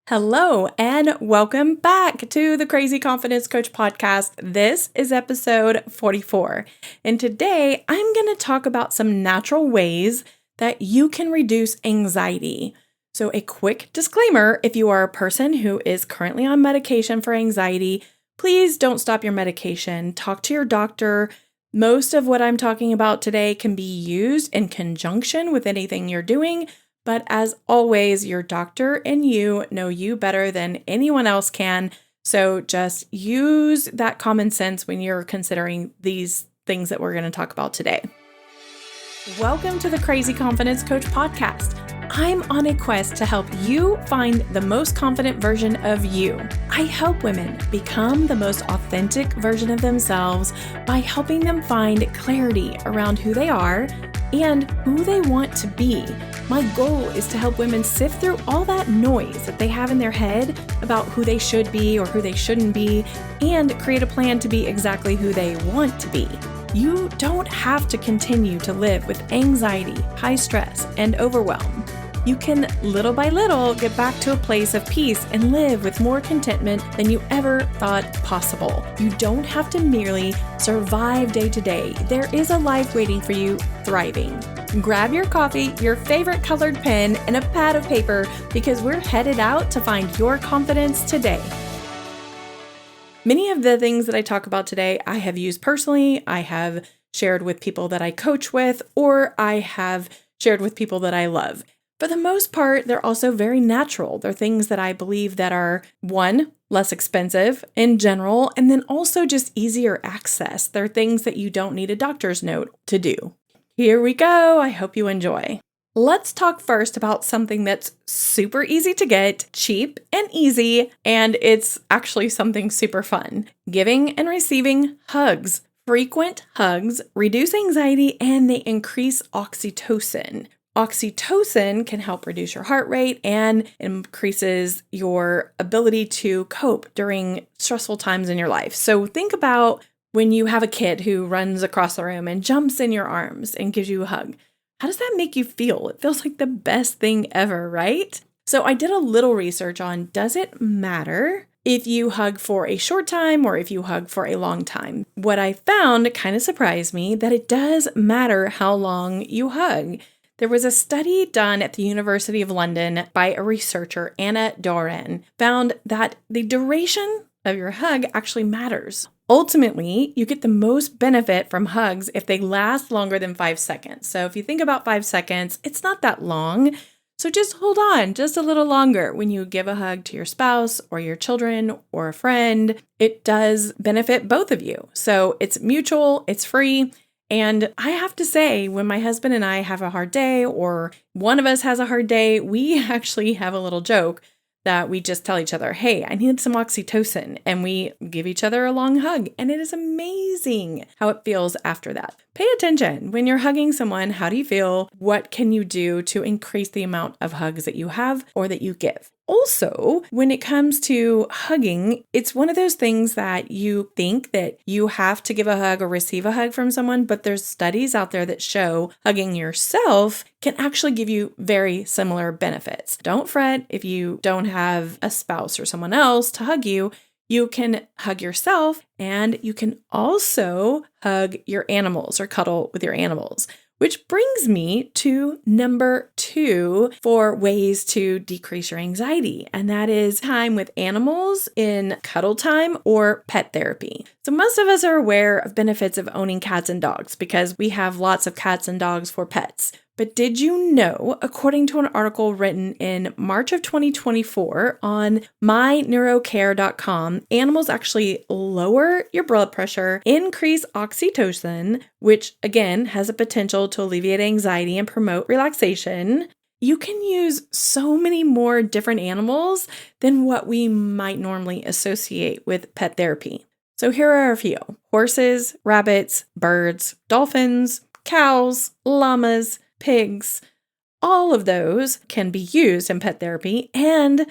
Hello, and welcome back to the Crazy Confidence Coach podcast. This is episode 44. And today I'm going to talk about some natural ways that you can reduce anxiety. So, a quick disclaimer, if you are a person who is currently on medication for anxiety, please don't stop your medication. Talk to your doctor. Most of what I'm talking about today can be used in conjunction with anything you're doing. But as always, your doctor and you know you better than anyone else can. So just use that common sense when you're considering these things that we're going to talk about today. Welcome to the Crazy Confidence Coach podcast. I'm on a quest to help you find the most confident version of you. I help women become the most authentic version of themselves by helping them find clarity around who they are and who they want to be. My goal is to help women sift through all that noise that they have in their head about who they should be or who they shouldn't be, and create a plan to be exactly who they want to be. You don't have to continue to live with anxiety, high stress, and overwhelm. You can, little by little, get back to a place of peace and live with more contentment than you ever thought possible. You don't have to merely survive day to day. There is a life waiting for you, thriving. Grab your coffee, your favorite colored pen, and a pad of paper because we're headed out to find your confidence today. Many of the things that I talk about today, I have used personally, I have shared with people that I coach with, or I have shared with people that I love. For the most part, they're also very natural. They're things that I believe that are, one, less expensive in general, and then also just easier access. They're things that you don't need a doctor's note to do. Here we go. I hope you enjoy. Let's talk first about something that's super easy to get, cheap and easy, and it's actually something super fun. Giving and receiving hugs. Frequent hugs reduce anxiety and they increase oxytocin. Oxytocin can help reduce your heart rate and increases your ability to cope during stressful times in your life. So think about when you have a kid who runs across the room and jumps in your arms and gives you a hug. How does that make you feel? It feels like the best thing ever, right? So I did a little research on, does it matter if you hug for a short time or if you hug for a long time? What I found kind of surprised me that it does matter how long you hug. There was a study done at the University of London by a researcher, Anna Doran, found that the duration of your hug actually matters. Ultimately, you get the most benefit from hugs if they last longer than 5 seconds. So if you think about 5 seconds, it's not that long. So just hold on just a little longer when you give a hug to your spouse or your children or a friend. It does benefit both of you. So it's mutual, it's free. And I have to say, when my husband and I have a hard day or one of us has a hard day, we actually have a little joke that we just tell each other, hey, I need some oxytocin. And we give each other a long hug. And it is amazing how it feels after that. Pay attention. When you're hugging someone, how do you feel? What can you do to increase the amount of hugs that you have or that you give? Also, when it comes to hugging, it's one of those things that you think that you have to give a hug or receive a hug from someone, but there's studies out there that show hugging yourself can actually give you very similar benefits. Don't fret if you don't have a spouse or someone else to hug you. You can hug yourself and you can also hug your animals or cuddle with your animals. Which brings me to number 2 for ways to decrease your anxiety, and that is time with animals in cuddle time or pet therapy. So most of us are aware of benefits of owning cats and dogs because we have lots of cats and dogs for pets. But did you know, according to an article written in March of 2024 on myneurocare.com, animals actually lower your blood pressure, increase oxytocin, which again has a potential to alleviate anxiety and promote relaxation. You can use so many more different animals than what we might normally associate with pet therapy. So here are a few: horses, rabbits, birds, dolphins, cows, llamas, pigs. All of those can be used in pet therapy, and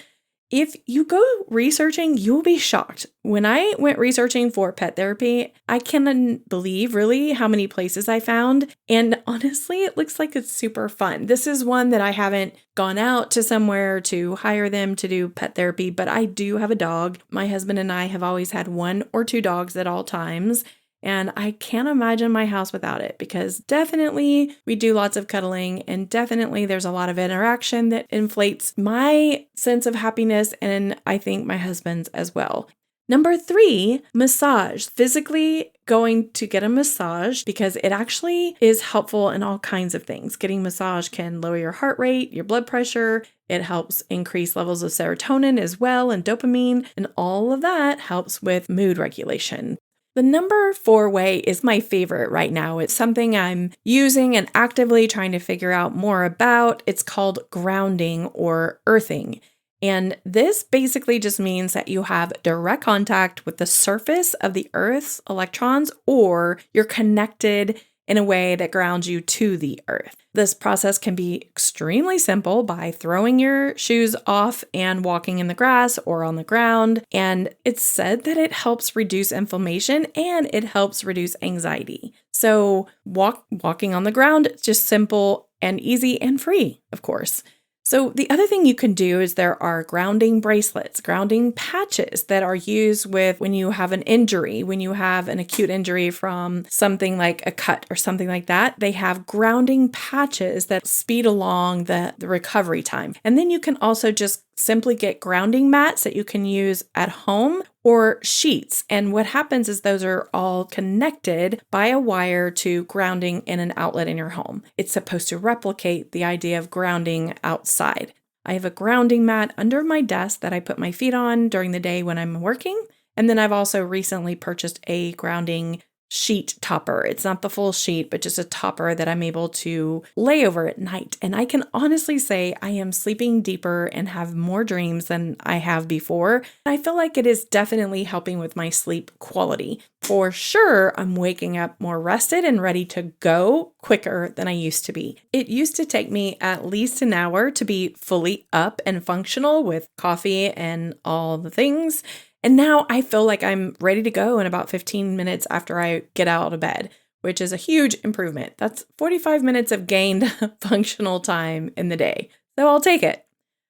If you go researching, you'll be shocked. When I went researching for pet therapy, I can't believe really how many places I found. And honestly, it looks like it's super fun. This is one that I haven't gone out to somewhere to hire them to do pet therapy, but I do have a dog. My husband and I have always had 1 or 2 dogs at all times. And I can't imagine my house without it because definitely we do lots of cuddling and definitely there's a lot of interaction that inflates my sense of happiness and I think my husband's as well. Number 3, massage. Physically going to get a massage because it actually is helpful in all kinds of things. Getting massage can lower your heart rate, your blood pressure. It helps increase levels of serotonin as well and dopamine, and all of that helps with mood regulation. The number 4 way is my favorite right now. It's something I'm using and actively trying to figure out more about. It's called grounding or earthing. And this basically just means that you have direct contact with the surface of the Earth's electrons, or you're connected in a way that grounds you to the earth. This process can be extremely simple by throwing your shoes off and walking in the grass or on the ground. And it's said that it helps reduce inflammation and it helps reduce anxiety. So walking on the ground, just simple and easy and free, of course. So the other thing you can do is there are grounding bracelets, grounding patches that are used with when you have an injury, when you have an acute injury from something like a cut or something like that. They have grounding patches that speed along the recovery time. And then you can also just simply get grounding mats that you can use at home or sheets. And what happens is those are all connected by a wire to grounding in an outlet in your home. It's supposed to replicate the idea of grounding outside. I have a grounding mat under my desk that I put my feet on during the day when I'm working. And then I've also recently purchased a grounding sheet topper. It's not the full sheet, but just a topper that I'm able to lay over at night. And I can honestly say I am sleeping deeper and have more dreams than I have before. I feel like it is definitely helping with my sleep quality. For sure, I'm waking up more rested and ready to go quicker than I used to be. It used to take me at least an hour to be fully up and functional with coffee and all the things. And now I feel like I'm ready to go in about 15 minutes after I get out of bed, which is a huge improvement. That's 45 minutes of gained functional time in the day. So I'll take it.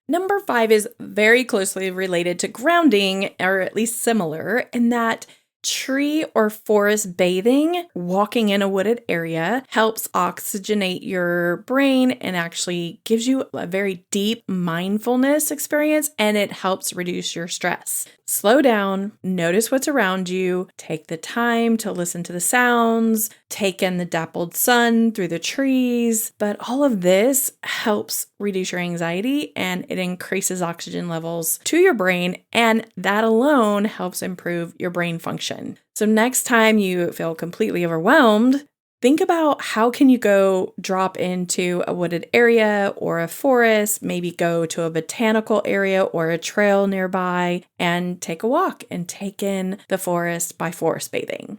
Number 5 is very closely related to grounding, or at least similar, in that tree or forest bathing, walking in a wooded area, helps oxygenate your brain and actually gives you a very deep mindfulness experience, and it helps reduce your stress. Slow down, notice what's around you, take the time to listen to the sounds, take in the dappled sun through the trees, but all of this helps reduce your anxiety and it increases oxygen levels to your brain, and that alone helps improve your brain function. So next time you feel completely overwhelmed, think about how can you go drop into a wooded area or a forest, maybe go to a botanical area or a trail nearby and take a walk and take in the forest by forest bathing.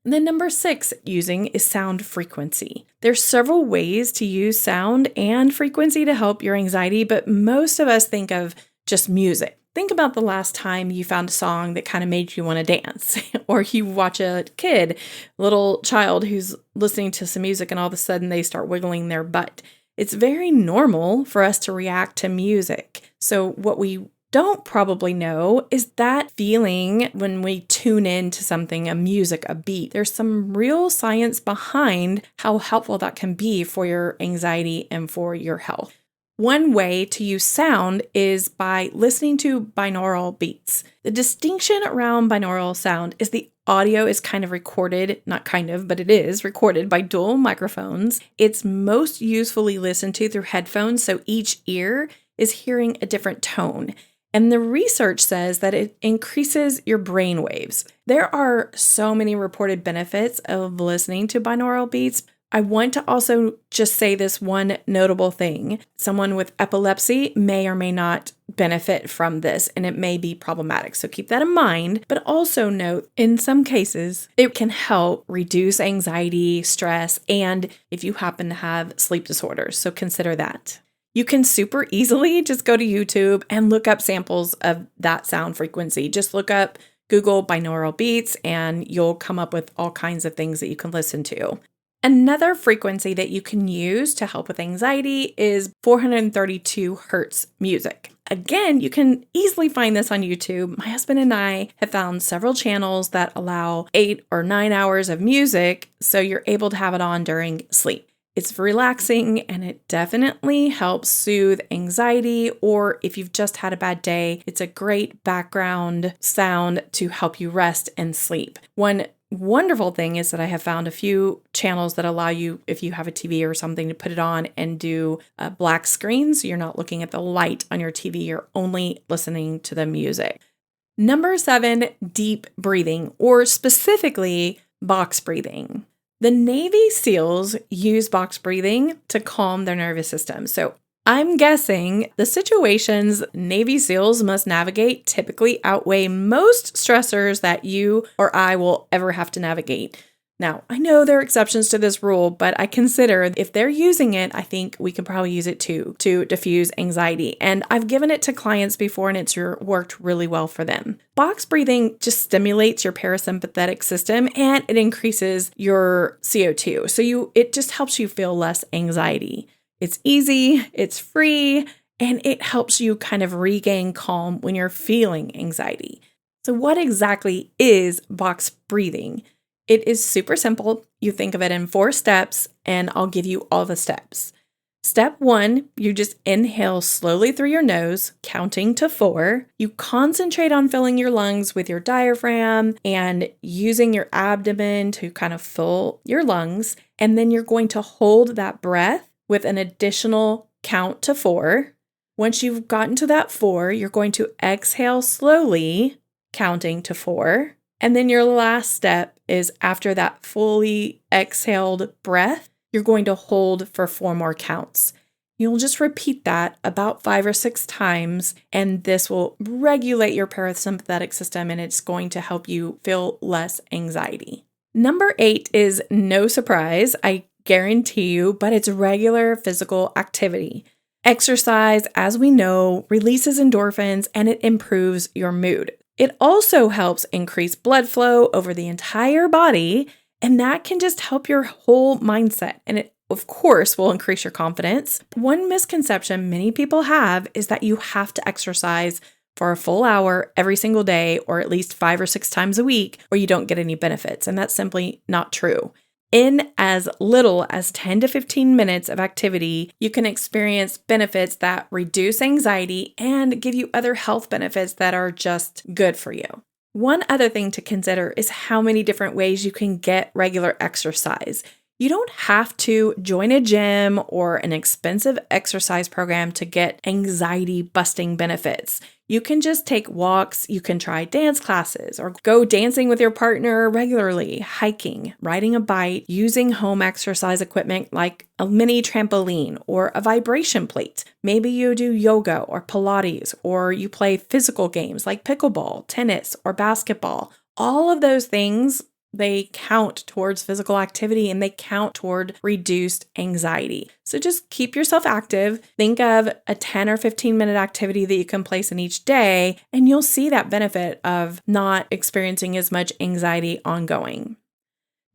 And then number 6 using is sound frequency. There's several ways to use sound and frequency to help your anxiety, but most of us think of just music. Think about the last time you found a song that kind of made you want to dance, or you watch a little child who's listening to some music and all of a sudden they start wiggling their butt. It's very normal for us to react to music. So what we don't probably know is that feeling when we tune into something, a music, a beat. There's some real science behind how helpful that can be for your anxiety and for your health. One way to use sound is by listening to binaural beats. The distinction around binaural sound is the audio is kind of recorded, not kind of, but it is recorded by dual microphones. It's most usefully listened to through headphones, so each ear is hearing a different tone. And the research says that it increases your brain waves. There are so many reported benefits of listening to binaural beats. I want to also just say this one notable thing. Someone with epilepsy may or may not benefit from this, and it may be problematic. So keep that in mind, but also note in some cases, it can help reduce anxiety, stress, and if you happen to have sleep disorders. So consider that. You can super easily just go to YouTube and look up samples of that sound frequency. Just look up Google binaural beats and you'll come up with all kinds of things that you can listen to. Another frequency that you can use to help with anxiety is 432 hertz music. Again, you can easily find this on YouTube. My husband and I have found several channels that allow 8 or 9 hours of music, so you're able to have it on during sleep. It's relaxing and it definitely helps soothe anxiety, or if you've just had a bad day, it's a great background sound to help you rest and sleep. One wonderful thing is that I have found a few channels that allow you, if you have a TV or something, to put it on and do black screens. So you're not looking at the light on your TV, you're only listening to the music. Number 7, deep breathing, or specifically box breathing. The Navy SEALs use box breathing to calm their nervous system. So I'm guessing the situations Navy SEALs must navigate typically outweigh most stressors that you or I will ever have to navigate. Now, I know there are exceptions to this rule, but I consider if they're using it, I think we can probably use it too to diffuse anxiety. And I've given it to clients before and it's worked really well for them. Box breathing just stimulates your parasympathetic system and it increases your CO2. So it just helps you feel less anxiety. It's easy, it's free, and it helps you kind of regain calm when you're feeling anxiety. So what exactly is box breathing? It is super simple. You think of it in 4 steps, and I'll give you all the steps. Step 1, you just inhale slowly through your nose, counting to 4. You concentrate on filling your lungs with your diaphragm and using your abdomen to kind of fill your lungs. And then you're going to hold that breath with an additional count to 4. Once you've gotten to that 4, you're going to exhale slowly, counting to 4. And then your last step is after that fully exhaled breath, you're going to hold for 4 more counts. You'll just repeat that about 5 or 6 times, and this will regulate your parasympathetic system and it's going to help you feel less anxiety. Number 8 is no surprise, I guarantee you, but it's regular physical activity. Exercise, as we know, releases endorphins and it improves your mood. It also helps increase blood flow over the entire body, and that can just help your whole mindset. And it, of course, will increase your confidence. One misconception many people have is that you have to exercise for a full hour every single day, or at least 5 or 6 times a week, or you don't get any benefits. And that's simply not true. In as little as 10 to 15 minutes of activity, you can experience benefits that reduce anxiety and give you other health benefits that are just good for you. One other thing to consider is how many different ways you can get regular exercise. You don't have to join a gym or an expensive exercise program to get anxiety-busting benefits. You can just take walks, you can try dance classes, or go dancing with your partner regularly, hiking, riding a bike, using home exercise equipment like a mini trampoline or a vibration plate. Maybe you do yoga or Pilates, or you play physical games like pickleball, tennis, or basketball. All of those things, they count towards physical activity and they count toward reduced anxiety. So just keep yourself active. Think of a 10 or 15 minute activity that you can place in each day, and you'll see that benefit of not experiencing as much anxiety ongoing.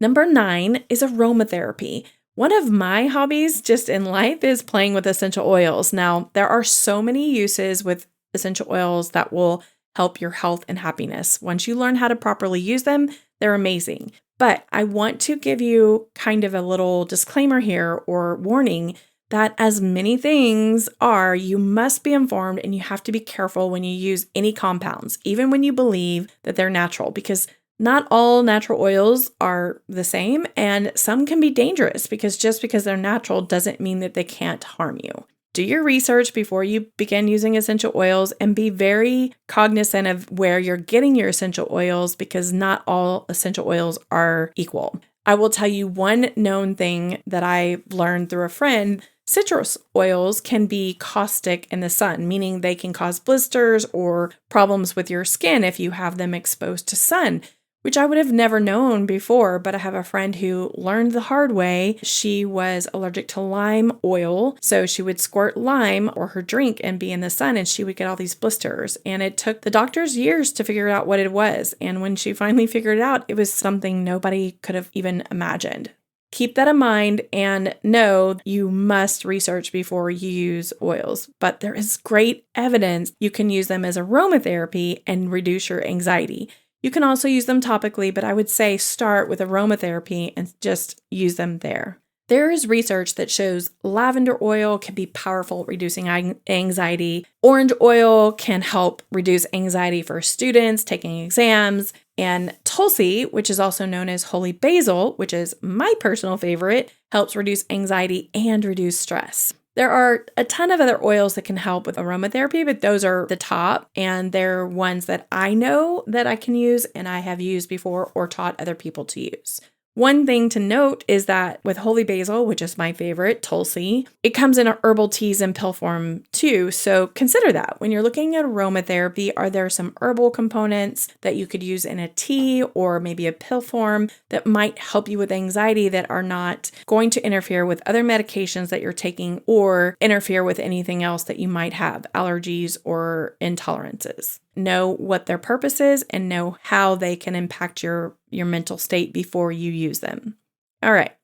Number 9 is aromatherapy. One of my hobbies just in life is playing with essential oils. Now, there are so many uses with essential oils that will help your health and happiness. Once you learn how to properly use them, they're amazing. But I want to give you kind of a little disclaimer here or warning that as many things are, you must be informed and you have to be careful when you use any compounds, even when you believe that they're natural, because not all natural oils are the same and some can be dangerous because just because they're natural doesn't mean that they can't harm you. Do your research before you begin using essential oils and be very cognizant of where you're getting your essential oils because not all essential oils are equal. I will tell you one known thing that I learned through a friend. Citrus oils can be caustic in the sun, meaning they can cause blisters or problems with your skin if you have them exposed to sun. which I would have never known before, but I have a friend who learned the hard way. She was allergic to lime oil, so she would squirt lime or her drink and be in the sun, and she would get all these blisters. And it took the doctors years to figure out what it was. And when she finally figured it out, it was something nobody could have even imagined. Keep that in mind and know you must research before you use oils, but there is great evidence you can use them as aromatherapy and reduce your anxiety. You can also use them topically, but I would say start with aromatherapy and just use them there. There is research that shows lavender oil can be powerful at reducing anxiety. Orange oil can help reduce anxiety for students taking exams. And Tulsi, which is also known as holy basil, which is my personal favorite, helps reduce anxiety and reduce stress. There are a ton of other oils that can help with aromatherapy, but those are the top, and they're ones that I know that I can use and I have used before or taught other people to use. One thing to note is that with holy basil, which is my favorite, Tulsi, it comes in herbal teas and pill form too. So consider that. When you're looking at aromatherapy, are there some herbal components that you could use in a tea or maybe a pill form that might help you with anxiety that are not going to interfere with other medications that you're taking or interfere with anything else that you might have, allergies or intolerances? Know what their purpose is and know how they can impact your mental state before you use them. All right.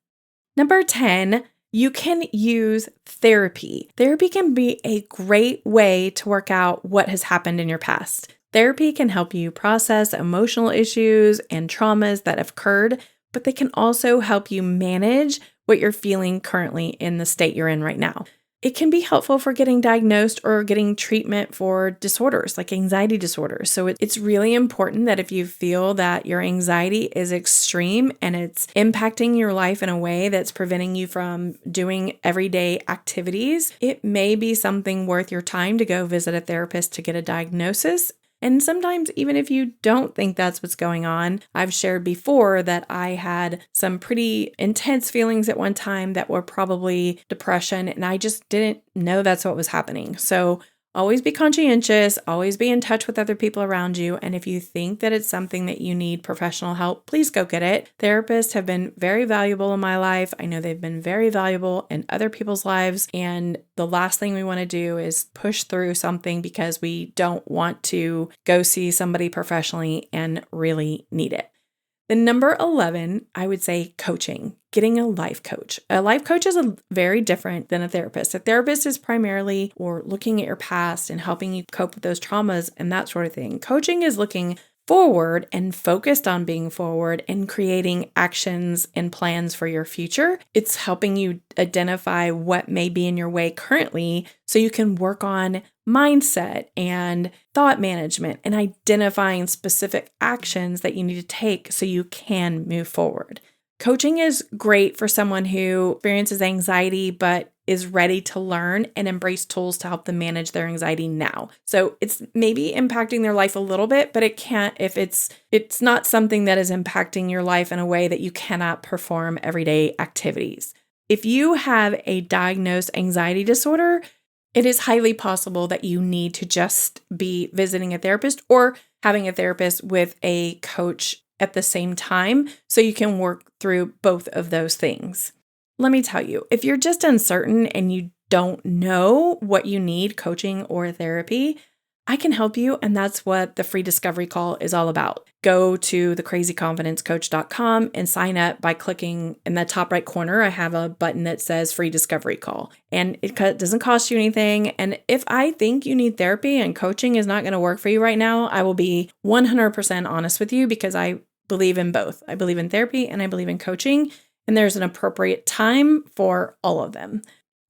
Number 10, you can use therapy. Therapy can be a great way to work out what has happened in your past. Therapy can help you process emotional issues and traumas that have occurred, but they can also help you manage what you're feeling currently in the state you're in right now. It can be helpful for getting diagnosed or getting treatment for disorders like anxiety disorders. So it's really important that if you feel that your anxiety is extreme and it's impacting your life in a way that's preventing you from doing everyday activities, it may be something worth your time to go visit a therapist to get a diagnosis. And sometimes, even if you don't think that's what's going on, I've shared before that I had some pretty intense feelings at one time that were probably depression, and I just didn't know that's what was happening. So always be conscientious, always be in touch with other people around you. And if you think that it's something that you need professional help, please go get it. Therapists have been very valuable in my life. I know they've been very valuable in other people's lives. And the last thing we want to do is push through something because we don't want to go see somebody professionally and really need it. The number 11, I would say coaching, getting a life coach. A life coach is very different than a therapist. A therapist is primarily or looking at your past and helping you cope with those traumas and that sort of thing. Coaching is looking forward and focused on being forward and creating actions and plans for your future. It's helping you identify what may be in your way currently so you can work on mindset and thought management and identifying specific actions that you need to take so you can move forward. Coaching is great for someone who experiences anxiety but is ready to learn and embrace tools to help them manage their anxiety now. So it's maybe impacting their life a little bit, but it can't if it's not something that is impacting your life in a way that you cannot perform everyday activities. If you have a diagnosed anxiety disorder, it is highly possible that you need to just be visiting a therapist or having a therapist with a coach at the same time so you can work through both of those things. Let me tell you, if you're just uncertain and you don't know what you need, coaching or therapy, I can help you, and that's what the free discovery call is all about. Go to thecrazyconfidencecoach.com and sign up by clicking in the top right corner. I have a button that says free discovery call, and it doesn't cost you anything. And if I think you need therapy and coaching is not going to work for you right now, I will be 100% honest with you because I believe in both. I believe in therapy and I believe in coaching, and there's an appropriate time for all of them.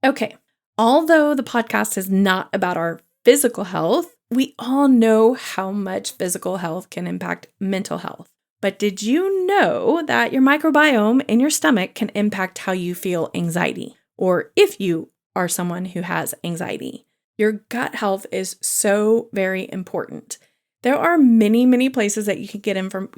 Okay, although the podcast is not about our physical health, we all know how much physical health can impact mental health. But did you know that your microbiome in your stomach can impact how you feel anxiety, or if you are someone who has anxiety? Your gut health is so very important. There are many, many places that you can get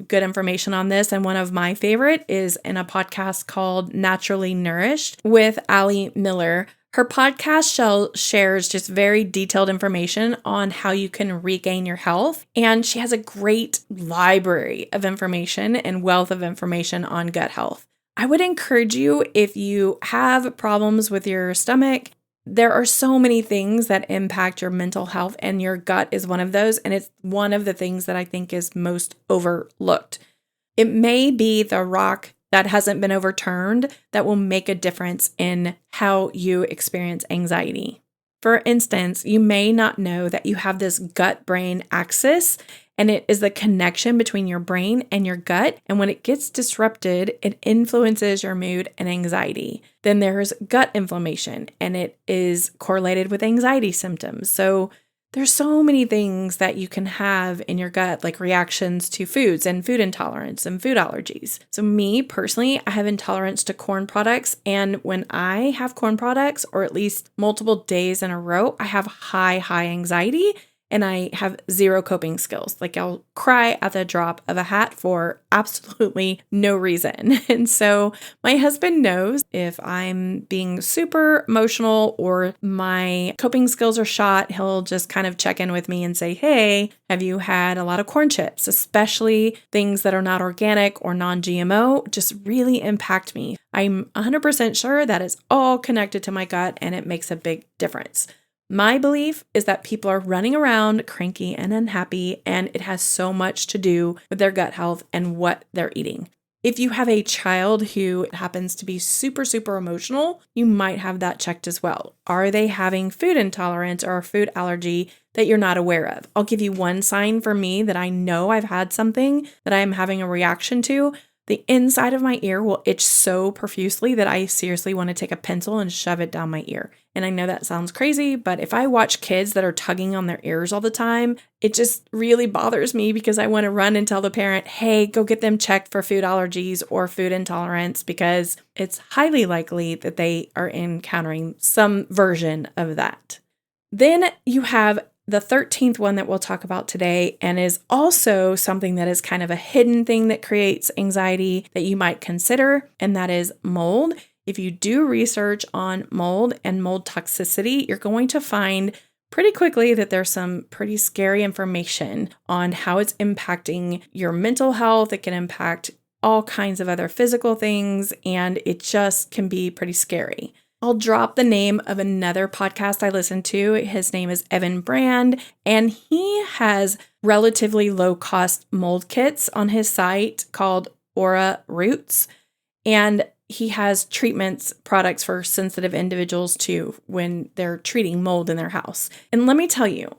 good information on this, and one of my favorite is in a podcast called Naturally Nourished with Allie Miller. Her podcast shares just very detailed information on how you can regain your health. And she has a great library of information and wealth of information on gut health. I would encourage you, if you have problems with your stomach, there are so many things that impact your mental health, and your gut is one of those. And it's one of the things that I think is most overlooked. It may be the rock that hasn't been overturned that will make a difference in how you experience anxiety. For instance, you may not know that you have this gut-brain axis, and it is the connection between your brain and your gut. And when it gets disrupted, it influences your mood and anxiety. Then there's gut inflammation, and it is correlated with anxiety symptoms. So there's so many things that you can have in your gut, like reactions to foods and food intolerance and food allergies. So me personally, I have intolerance to corn products. And when I have corn products, or at least multiple days in a row, I have high anxiety. And I have zero coping skills. Like, I'll cry at the drop of a hat for absolutely no reason. And so my husband knows if I'm being super emotional or my coping skills are shot, he'll just kind of check in with me and say, hey, have you had a lot of corn chips? Especially things that are not organic or non-GMO just really impact me. I'm 100% sure that it's all connected to my gut, and it makes a big difference. My belief is that people are running around cranky and unhappy, and it has so much to do with their gut health and what they're eating. If you have a child who happens to be super emotional, you might have that checked as well. Are they having food intolerance or a food allergy that you're not aware of? I'll give you one sign for me that I know I've had something that I'm having a reaction to. The inside of my ear will itch so profusely that I seriously want to take a pencil and shove it down my ear. And I know that sounds crazy, but if I watch kids that are tugging on their ears all the time, it just really bothers me because I want to run and tell the parent, hey, go get them checked for food allergies or food intolerance, because it's highly likely that they are encountering some version of that. Then you have the 13th one that we'll talk about today, and is also something that is kind of a hidden thing that creates anxiety that you might consider, and that is mold. If you do research on mold and mold toxicity, you're going to find pretty quickly that there's some pretty scary information on how it's impacting your mental health. It can impact all kinds of other physical things, and it just can be pretty scary. I'll drop the name of another podcast I listen to. His name is Evan Brand, and he has relatively low-cost mold kits on his site called Aura Roots. And he has products for sensitive individuals too when they're treating mold in their house. And let me tell you,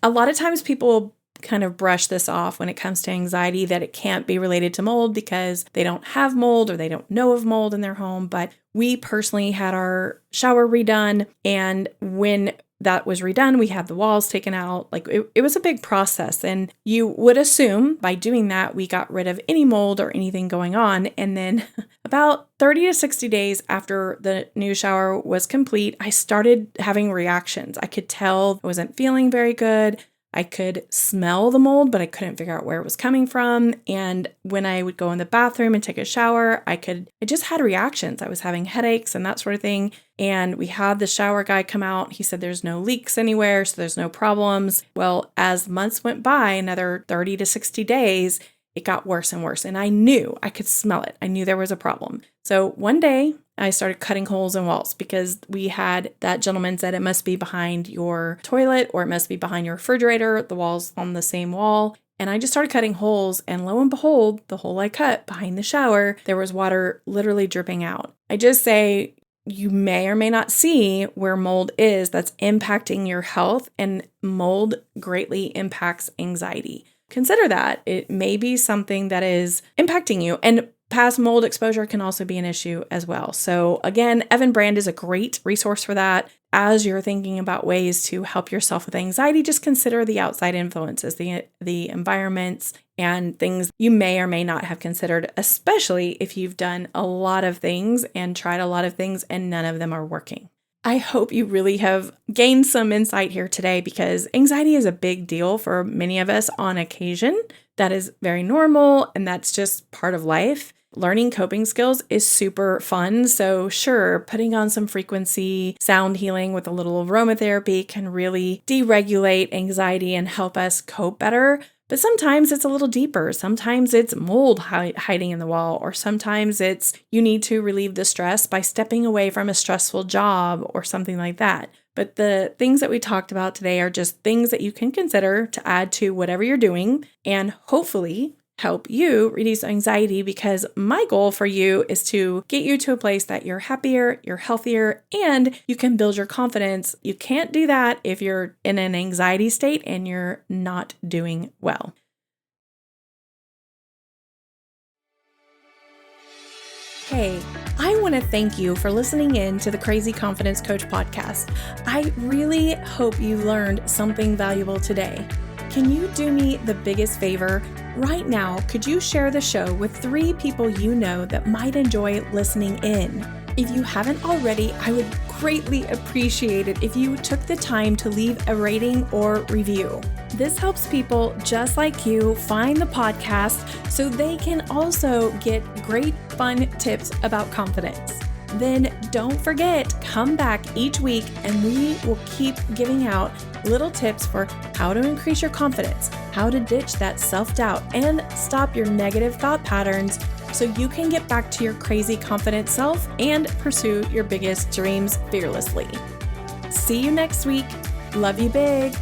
a lot of times people kind of brush this off when it comes to anxiety, that it can't be related to mold because they don't have mold or they don't know of mold in their home. But we personally had our shower redone, and when that was redone, we had the walls taken out. Like, it was a big process, and you would assume by doing that we got rid of any mold or anything going on. And then about 30 to 60 days after the new shower was complete, I started having reactions. I could tell I wasn't feeling very good. I could smell the mold, but I couldn't figure out where it was coming from. And when I would go in the bathroom and take a shower, I just had reactions. I was having headaches and that sort of thing. And we had the shower guy come out. He said there's no leaks anywhere, so there's no problems. Well, as months went by, another 30 to 60 days, it got worse and worse. And I knew, I could smell it. I knew there was a problem. So one day I started cutting holes in walls because we had that gentleman said it must be behind your toilet or it must be behind your refrigerator, the walls on the same wall. And I just started cutting holes, and lo and behold, the hole I cut behind the shower, there was water literally dripping out. I just say, you may or may not see where mold is that's impacting your health, and mold greatly impacts anxiety. Consider that it may be something that is impacting you, and past mold exposure can also be an issue as well. So again, Evan Brand is a great resource for that. As you're thinking about ways to help yourself with anxiety, just consider the outside influences, the environments, and things you may or may not have considered, especially if you've done a lot of things and tried a lot of things and none of them are working. I hope you really have gained some insight here today, because anxiety is a big deal for many of us on occasion. That is very normal, and that's just part of life. Learning coping skills is super fun. So sure, putting on some frequency sound healing with a little aromatherapy can really deregulate anxiety and help us cope better. But sometimes it's a little deeper. Sometimes it's mold hiding in the wall, or sometimes it's you need to relieve the stress by stepping away from a stressful job or something like that. But the things that we talked about today are just things that you can consider to add to whatever you're doing and hopefully help you reduce anxiety, because my goal for you is to get you to a place that you're happier, you're healthier, and you can build your confidence. You can't do that if you're in an anxiety state and you're not doing well. Hey, I want to thank you for listening in to the Crazy Confidence Coach podcast. I really hope you learned something valuable today. Can you do me the biggest favor? Right now, could you share the show with 3 people you know that might enjoy listening in? If you haven't already, I would greatly appreciate it if you took the time to leave a rating or review. This helps people just like you find the podcast so they can also get great fun tips about confidence. Then don't forget, come back each week and we will keep giving out little tips for how to increase your confidence, how to ditch that self-doubt and stop your negative thought patterns so you can get back to your crazy confident self and pursue your biggest dreams fearlessly. See you next week. Love you big.